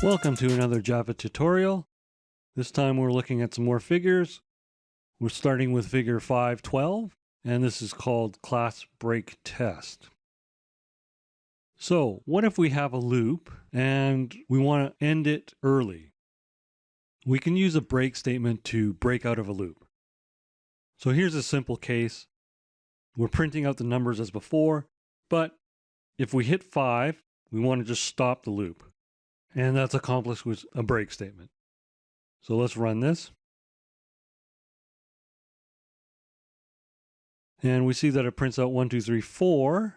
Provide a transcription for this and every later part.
Welcome to another Java tutorial. This time we're looking at some more figures. We're starting with figure 512, and this is called class break test. So what if we have a loop and we want to end it early? We can use a break statement to break out of a loop. So here's a simple case. We're printing out the numbers as before, but if we hit 5, we want to just stop the loop. And that's accomplished with a break statement. So let's run this. And we see that it prints out 1, 2, 3, 4,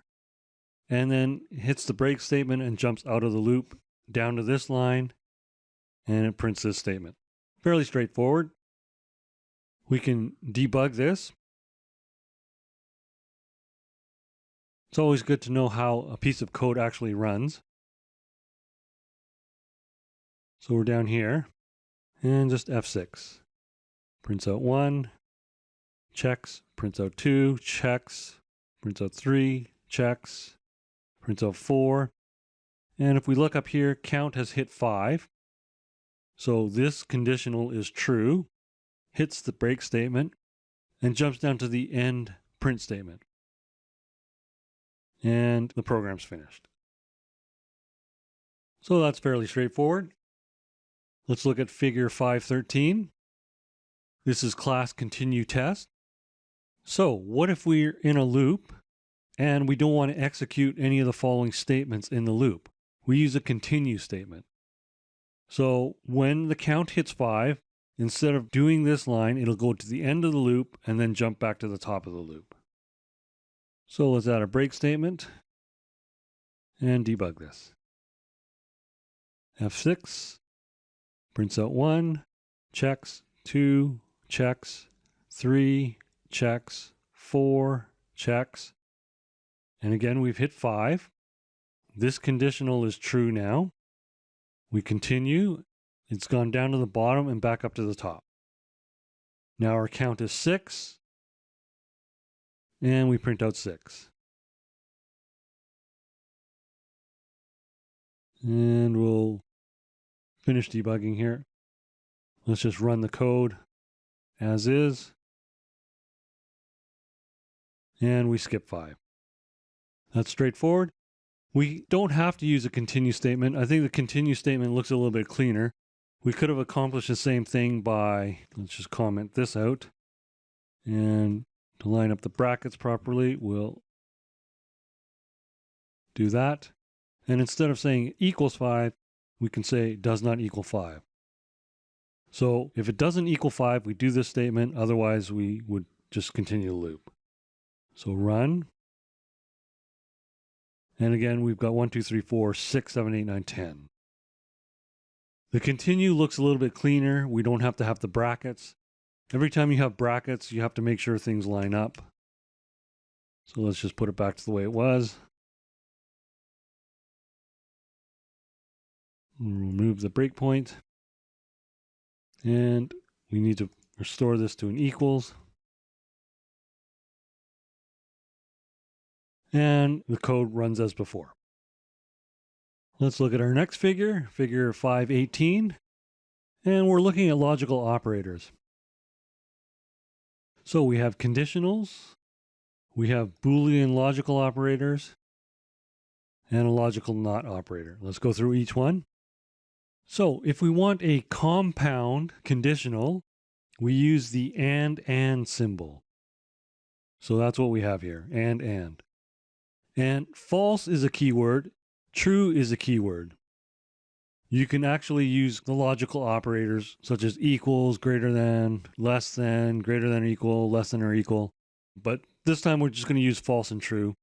and then hits the break statement and jumps out of the loop down to this line, and it prints this statement. Fairly straightforward. We can debug this. It's always good to know how a piece of code actually runs. So we're down here, and just F6. Prints out 1, checks, prints out 2, checks, prints out 3, checks, prints out 4. And if we look up here, count has hit 5. So this conditional is true, hits the break statement, and jumps down to the end print statement. And the program's finished. So that's fairly straightforward. Let's look at figure 513. This is class continue test. So what if we're in a loop and we don't want to execute any of the following statements in the loop? We use a continue statement. So when the count hits 5, instead of doing this line, it'll go to the end of the loop and then jump back to the top of the loop. So let's add a break statement and debug this. F6. Prints out 1, checks, 2, checks, 3, checks, 4, checks. And again, we've hit 5. This conditional is true now. We continue. It's gone down to the bottom and back up to the top. Now our count is 6. And we print out 6. And we'll finish debugging here. Let's just run the code as is. And we skip 5. That's straightforward. We don't have to use a continue statement. I think the continue statement looks a little bit cleaner. We could have accomplished the same thing by, let's just comment this out. And to line up the brackets properly, we'll do that. And instead of saying equals 5, we can say does not equal 5. So if it doesn't equal 5, we do this statement. Otherwise, we would just continue the loop. So run. And again, we've got 1, 2, 3, 4, 6, 7, 8, 9, 10. The continue looks a little bit cleaner. We don't have to have the brackets. Every time you have brackets, you have to make sure things line up. So let's just put it back to the way it was. Remove the breakpoint. And we need to restore this to an equals. And the code runs as before. Let's look at our next figure, figure 518. And we're looking at logical operators. So we have conditionals, we have Boolean logical operators, and a logical not operator. Let's go through each one. So if we want a compound conditional, we use the and symbol. So that's what we have here, and. And false is a keyword, true is a keyword. You can actually use the logical operators such as equals, greater than, less than, greater than or equal, less than or equal. But this time we're just going to use false and true.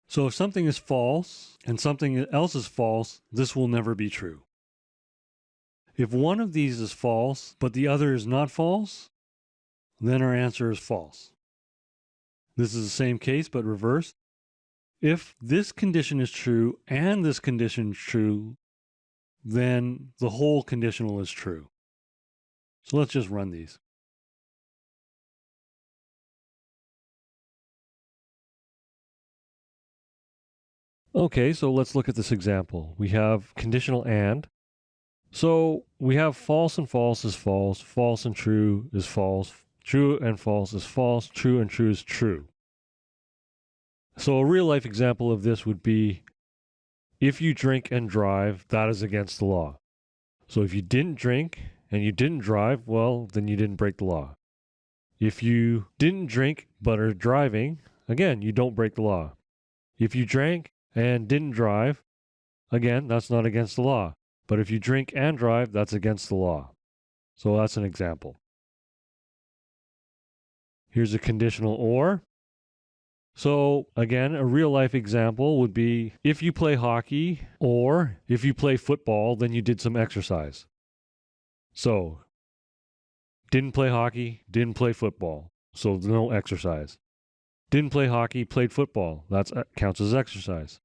So if something is false and something else is false, this will never be true. If one of these is false, but the other is not false, then our answer is false. This is the same case, but reversed. If this condition is true and this condition is true, then the whole conditional is true. So let's just run these. Okay, so let's look at this example. We have conditional and. So we have false and false is false, false and true is false, true and false is false, true and true is true. So a real life example of this would be if you drink and drive, that is against the law. So if you didn't drink and you didn't drive, well, then you didn't break the law. If you didn't drink but are driving, again, you don't break the law. If you drank and didn't drive, again, that's not against the law. But if you drink and drive, that's against the law. So that's an example. Here's a conditional or. So again, a real life example would be if you play hockey or if you play football, then you did some exercise. So didn't play hockey, didn't play football. So no exercise. Didn't play hockey, played football. That counts as exercise.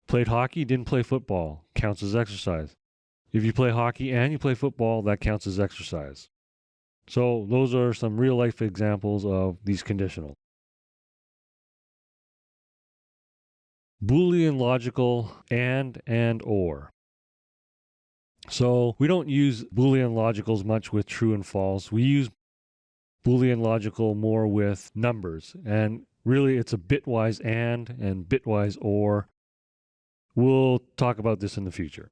Played hockey, didn't play football. Counts as exercise. If you play hockey and you play football, that counts as exercise. So those are some real life examples of these conditionals. Boolean logical and or. So we don't use Boolean logicals much with true and false. We use Boolean logical more with numbers. And really it's a bitwise and bitwise or. We'll talk about this in the future.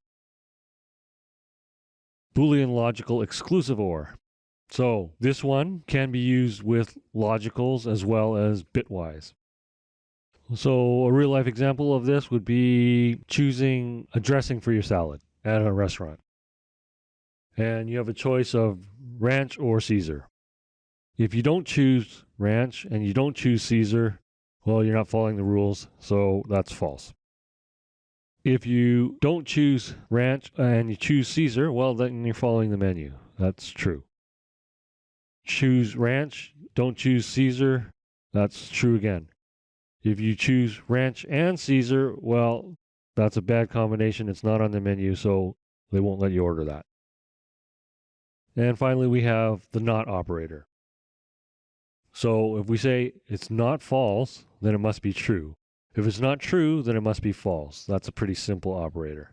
Boolean logical exclusive or. So this one can be used with logicals as well as bitwise. So a real life example of this would be choosing a dressing for your salad at a restaurant. And you have a choice of ranch or Caesar. If you don't choose ranch and you don't choose Caesar, well, you're not following the rules, so that's false. If you don't choose ranch and you choose Caesar, well, then you're following the menu. That's true. Choose ranch, don't choose Caesar, that's true again. If you choose ranch and Caesar, well, that's a bad combination. It's not on the menu, so they won't let you order that. And finally, we have the not operator. So if we say it's not false, then it must be true. If it's not true, then it must be false. That's a pretty simple operator.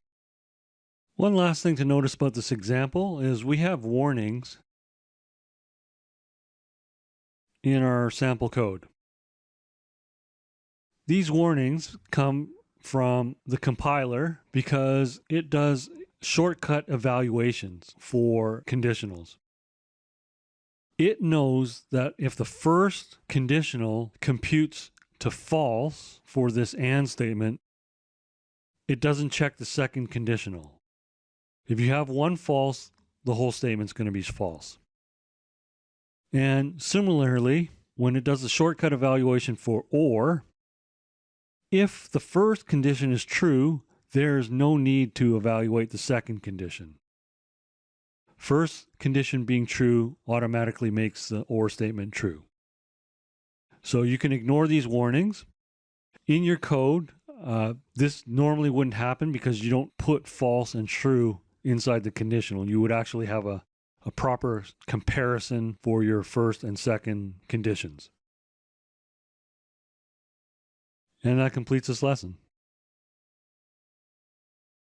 One last thing to notice about this example is we have warnings in our sample code. These warnings come from the compiler because it does shortcut evaluations for conditionals. It knows that if the first conditional computes to false for this and statement, it doesn't check the second conditional. If you have one false, the whole statement's going to be false. And similarly, when it does a shortcut evaluation for or, if the first condition is true, there's no need to evaluate the second condition. First condition being true automatically makes the or statement true. So you can ignore these warnings. In your code, this normally wouldn't happen because you don't put false and true inside the conditional. You would actually have a proper comparison for your first and second conditions. And that completes this lesson.